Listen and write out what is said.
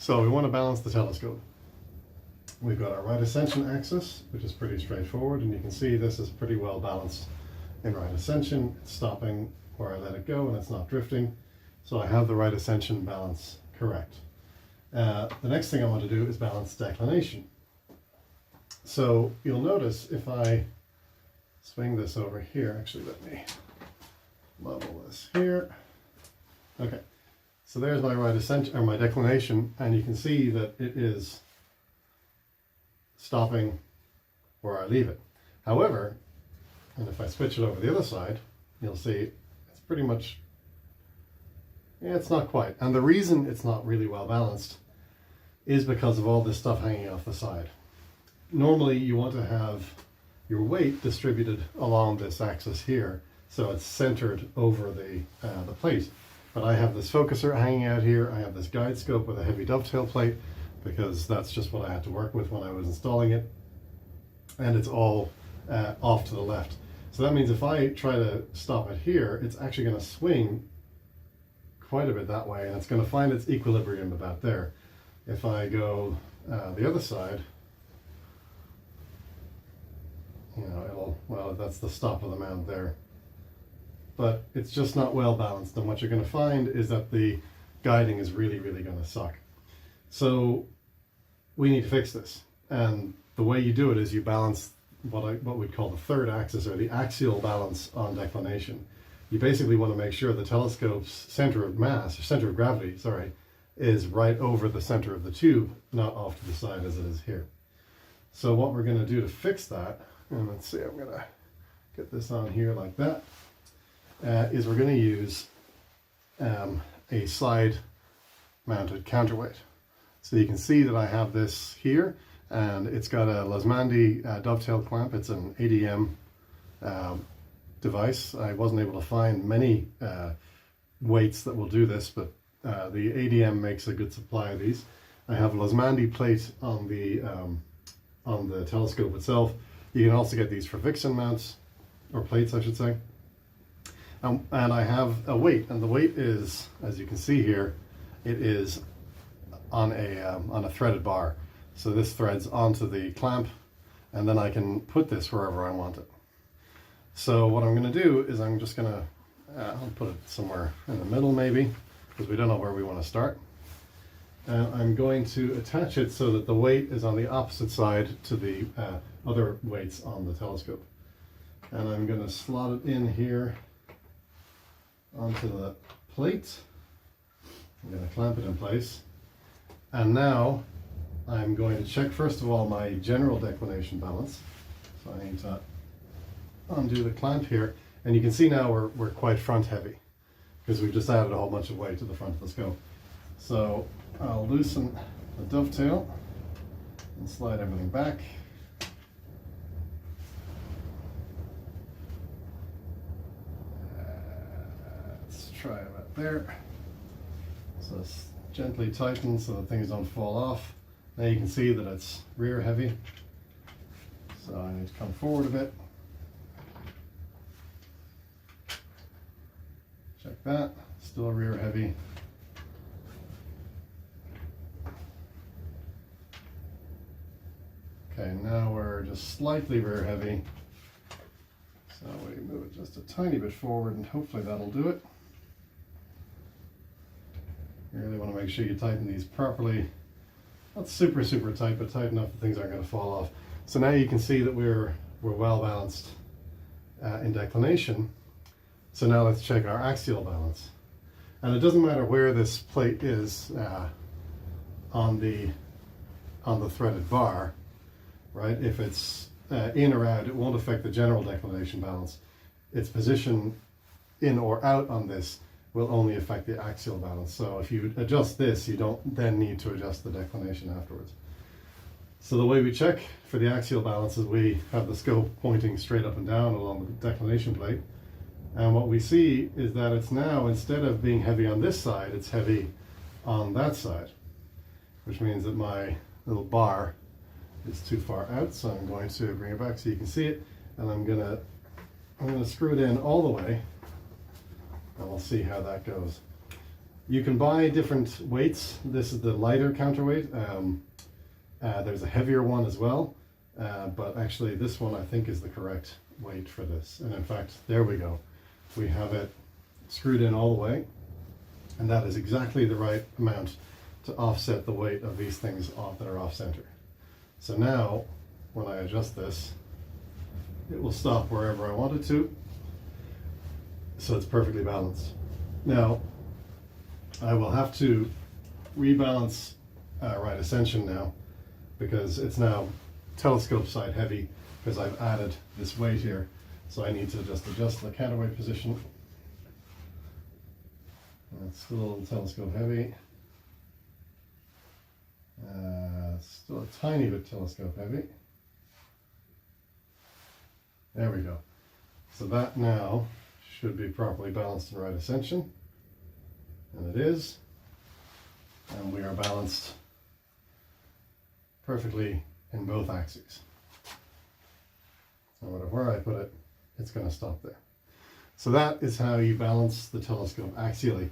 So we want to balance the telescope. We've got our right ascension axis, which is pretty straightforward, and you can see this is pretty well balanced in right ascension. It's stopping where I let it go and it's not drifting. So I have the right ascension balance correct. The next thing I want to do is balance declination. So you'll notice if I swing this over here, actually let me level this here. Okay, so there's my right ascension, or my declination, and you can see that it is stopping where I leave it. However, and if I switch it over the other side, you'll see it's pretty much, yeah, it's not quite. And the reason it's not really well balanced is because of all this stuff hanging off the side. Normally you want to have your weight distributed along this axis here, so it's centered over the plate. But I have this focuser hanging out here, I have this guide scope with a heavy dovetail plate, because that's just what I had to work with when I was installing it. And it's all off to the left. So that means if I try to stop it here, it's actually going to swing quite a bit that way, and it's going to find its equilibrium about there. If I go the other side, you know, well, that's the stop of the mount there. But it's just not well balanced, and what you're going to find is that the guiding is really, really going to suck. So we need to fix this, and the way you do it is you balance what we'd call the third axis, or the axial balance on declination. You basically want to make sure the telescope's center of mass, or center of gravity, sorry, is right over the center of the tube, not off to the side as it is here. So what we're going to do to fix that, and let's see, I'm going to get this on here like that, is we're going to use a side mounted counterweight. So you can see that I have this here, and it's got a Lasmandi dovetail clamp. It's an ADM device. I wasn't able to find many weights that will do this, but the ADM makes a good supply of these. I have a Lasmandi plate on the telescope itself. You can also get these for Vixen mounts, or plates I should say. And I have a weight, and the weight is, as you can see here, it is on a threaded bar. So this threads onto the clamp, and then I can put this wherever I want it. So what I'm going to do is I'm just going to, I'll put it somewhere in the middle maybe, because we don't know where we want to start. And I'm going to attach it so that the weight is on the opposite side to the other weights on the telescope. And I'm going to slot it in here onto the plate. I'm going to clamp it in place. And now I'm going to check first of all my general declination balance. So I need to undo the clamp here. And you can see now we're quite front heavy, because we've just added a whole bunch of weight to the front of the scope. So I'll loosen the dovetail and slide everything back. Let's try about there. So it's gently tighten so that things don't fall off. Now you can see that it's rear heavy. So I need to come forward a bit. Check that, still rear heavy. Okay, now we're just slightly rear heavy. So we move it just a tiny bit forward, and hopefully that'll do it. You really want to make sure you tighten these properly. Not super, super tight, but tight enough that things aren't going to fall off. So now you can see that we're well balanced in declination. So now let's check our axial balance. And it doesn't matter where this plate is on the threaded bar, right? If it's in or out, it won't affect the general declination balance. Its position in or out on this will only affect the axial balance. So if you adjust this, you don't then need to adjust the declination afterwards. So the way we check for the axial balance is we have the scope pointing straight up and down along the declination plate. And what we see is that it's now, instead of being heavy on this side, it's heavy on that side, which means that my little bar is too far out. So I'm going to bring it back so you can see it, and I'm gonna screw it in all the way, and we'll see how that goes. You can buy different weights. This is the lighter counterweight. There's a heavier one as well, but actually this one I think is the correct weight for this. And in fact, there we go. We have it screwed in all the way, and that is exactly the right amount to offset the weight of these things that are off center. So now, when I adjust this, it will stop wherever I want it to, so it's perfectly balanced. Now, I will have to rebalance right ascension now, because it's now telescope side heavy, because I've added this weight here. So I need to just adjust the counterweight position. It's still telescope heavy. Still a tiny bit telescope heavy. There we go. So that now should be properly balanced in right ascension. And it is. And we are balanced perfectly in both axes. No matter where I put it, it's going to stop there. So that is how you balance the telescope axially.